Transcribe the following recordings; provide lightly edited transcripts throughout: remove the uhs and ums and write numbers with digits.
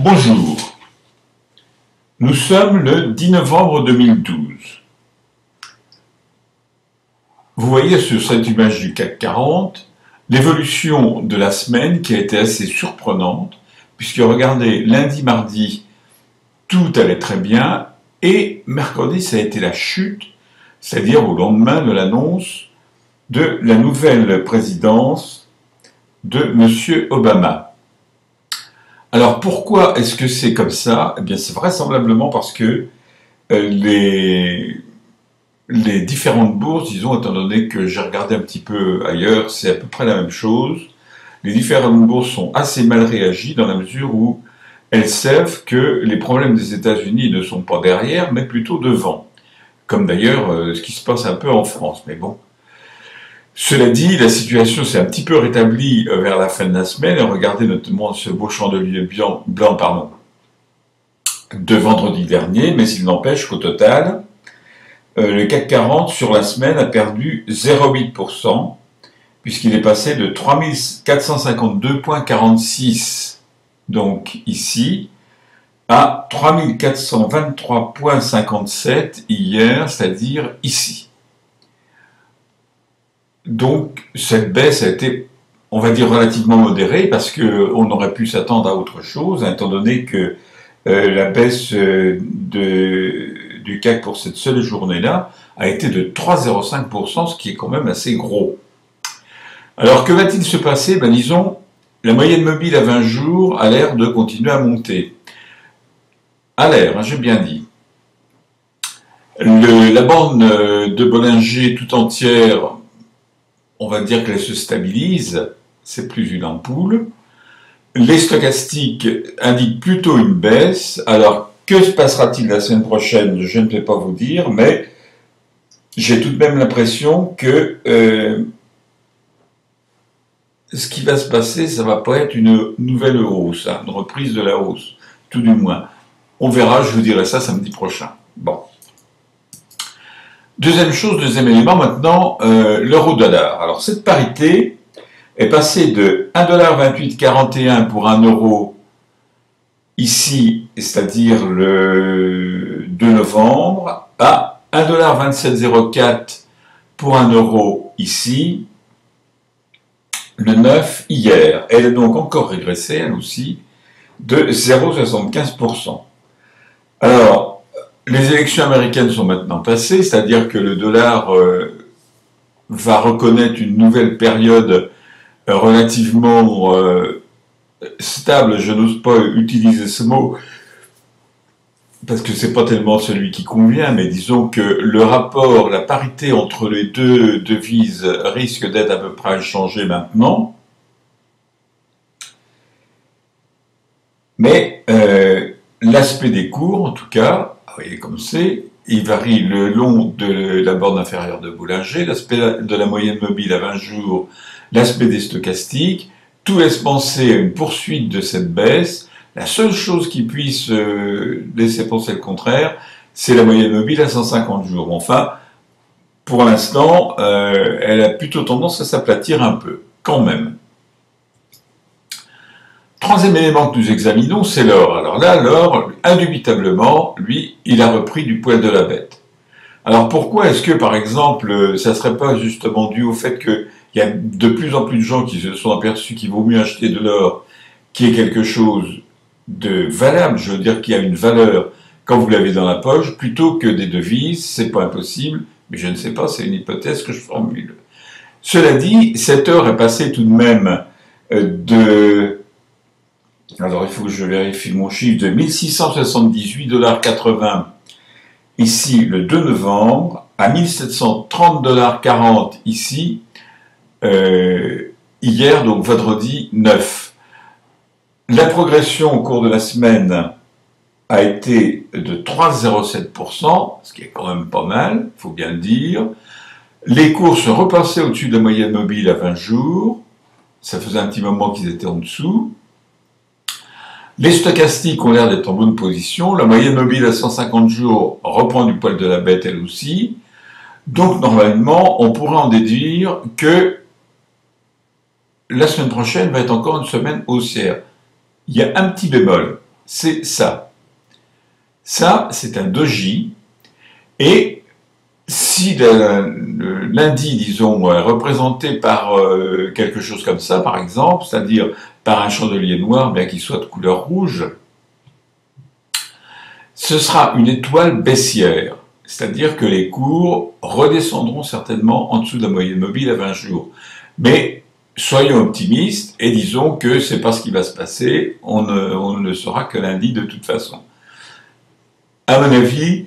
Bonjour, nous sommes le 10 novembre 2012. Vous voyez sur cette image du CAC 40 l'évolution de la semaine qui a été assez surprenante, puisque regardez, lundi, mardi, tout allait très bien, et mercredi, ça a été la chute, c'est-à-dire au lendemain de l'annonce de la nouvelle présidence de M. Obama. Alors pourquoi est-ce que c'est comme ça? Eh bien c'est vraisemblablement parce que les différentes bourses, disons, étant donné que j'ai regardé un petit peu ailleurs, c'est à peu près la même chose. Les différentes bourses sont assez mal réagies dans la mesure où elles savent que les problèmes des États-Unis ne sont pas derrière, mais plutôt devant. Comme d'ailleurs ce qui se passe un peu en France, mais bon. Cela dit, la situation s'est un petit peu rétablie vers la fin de la semaine. Regardez notamment ce beau chandelier blanc de vendredi dernier, mais il n'empêche qu'au total, le CAC 40 sur la semaine a perdu 0,8%, puisqu'il est passé de 3452,46, donc ici, à 3423,57 hier, c'est-à-dire ici. Donc, cette baisse a été, on va dire, relativement modérée, parce qu'on aurait pu s'attendre à autre chose, étant donné que la baisse du CAC pour cette seule journée-là a été de 3,05%, ce qui est quand même assez gros. Alors, que va-t-il se passer? Ben, disons, la moyenne mobile à 20 jours a l'air de continuer à monter. A l'air, hein, j'ai bien dit. La bande de Bollinger tout entière, on va dire qu'elle se stabilise, c'est plus une ampoule. Les stochastiques indiquent plutôt une baisse. Alors, que se passera-t-il la semaine prochaine? Je ne vais pas vous dire, mais j'ai tout de même l'impression que ce qui va se passer, ça va pas être une nouvelle hausse, hein, une reprise de la hausse, tout du moins. On verra, je vous dirai ça samedi prochain. Bon. Deuxième élément maintenant, l'euro-dollar. Alors cette parité est passée de 1,2841 pour 1 euro ici, c'est-à-dire le 2 novembre, à 1,2704 pour 1 euro ici, le 9 hier. Elle a donc encore régressé, elle aussi, de 0,75%. Alors, les élections américaines sont maintenant passées, c'est-à-dire que le dollar va reconnaître une nouvelle période relativement stable. Je n'ose pas utiliser ce mot parce que c'est pas tellement celui qui convient, mais disons que le rapport, la parité entre les deux devises risque d'être à peu près inchangé maintenant. Mais l'aspect des cours, en tout cas, vous voyez comme c'est, il varie le long de la borne inférieure de Bollinger, l'aspect de la moyenne mobile à 20 jours, l'aspect des stochastiques, tout laisse penser à une poursuite de cette baisse. La seule chose qui puisse laisser penser le contraire, c'est la moyenne mobile à 150 jours. Enfin, pour l'instant, elle a plutôt tendance à s'aplatir un peu, quand même. Troisième élément que nous examinons, c'est l'or. Alors là, l'or, indubitablement, lui, il a repris du poil de la bête. Alors pourquoi est-ce que, par exemple, ça ne serait pas justement dû au fait qu'il y a de plus en plus de gens qui se sont aperçus qu'il vaut mieux acheter de l'or, qui est quelque chose de valable, je veux dire qu'il y a une valeur quand vous l'avez dans la poche, plutôt que des devises? C'est pas impossible, mais je ne sais pas, c'est une hypothèse que je formule. Cela dit, cet or est passé tout de même alors il faut que je vérifie mon chiffre, de 1678,80 $ ici le 2 novembre, à 1730,40 $ ici, hier, donc vendredi 9. La progression au cours de la semaine a été de 3,07%, ce qui est quand même pas mal, il faut bien le dire. Les cours sont repassés au-dessus de la moyenne mobile à 20 jours, ça faisait un petit moment qu'ils étaient en dessous. Les stochastiques ont l'air d'être en bonne position. La moyenne mobile à 150 jours reprend du poil de la bête elle aussi. Donc normalement, on pourrait en déduire que la semaine prochaine va être encore une semaine haussière. Il y a un petit bémol, c'est ça. Ça, c'est un doji. Et si le lundi, disons, est représenté par quelque chose comme ça, par exemple, c'est-à-dire par un chandelier noir, bien qu'il soit de couleur rouge, ce sera une étoile baissière. C'est-à-dire que les cours redescendront certainement en dessous de la moyenne mobile à 20 jours. Mais soyons optimistes et disons que c'est pas ce qui va se passer, on ne le saura que lundi de toute façon. À mon avis,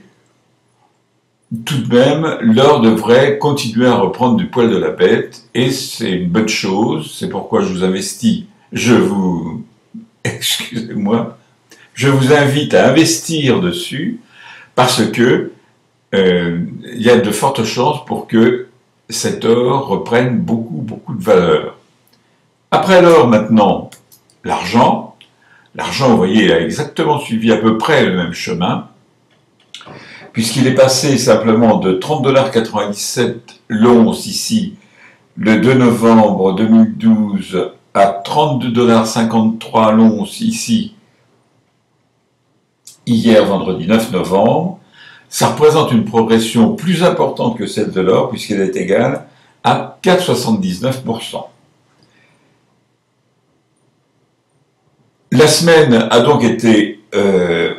tout de même, l'or devrait continuer à reprendre du poil de la bête, et c'est une bonne chose, c'est pourquoi je vous, excusez-moi, je vous invite à investir dessus, parce que il y a de fortes chances pour que cet or reprenne beaucoup de valeur. Après l'or, maintenant, l'argent. L'argent, vous voyez, a exactement suivi à peu près le même chemin, puisqu'il est passé simplement de 30,97 $ l'once ici, le 2 novembre 2012, à 32,53 $ l'once ici, hier, vendredi 9 novembre. Ça représente une progression plus importante que celle de l'or, puisqu'elle est égale à 4,79%. La semaine a donc été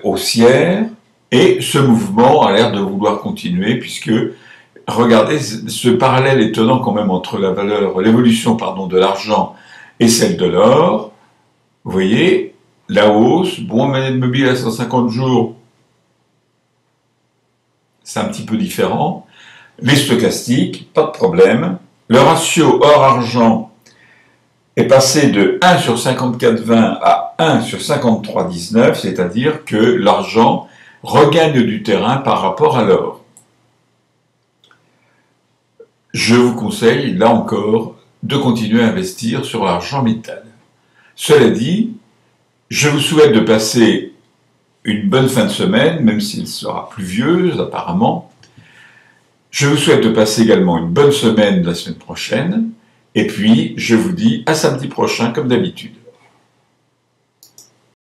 haussière, et ce mouvement a l'air de vouloir continuer, puisque, regardez, ce parallèle étonnant quand même entre l'évolution de l'argent et celle de l'or. Vous voyez, la hausse, bon, moyenne mobile à 150 jours, c'est un petit peu différent. Les stochastiques, pas de problème. Le ratio or-argent est passé de 1 sur 54,20 à 1 sur 53,19, c'est-à-dire que l'argent regagne du terrain par rapport à l'or. Je vous conseille, là encore, de continuer à investir sur l'argent métal. Cela dit, je vous souhaite de passer une bonne fin de semaine, même s'il sera pluvieuse apparemment. Je vous souhaite de passer également une bonne semaine la semaine prochaine, et puis je vous dis à samedi prochain comme d'habitude.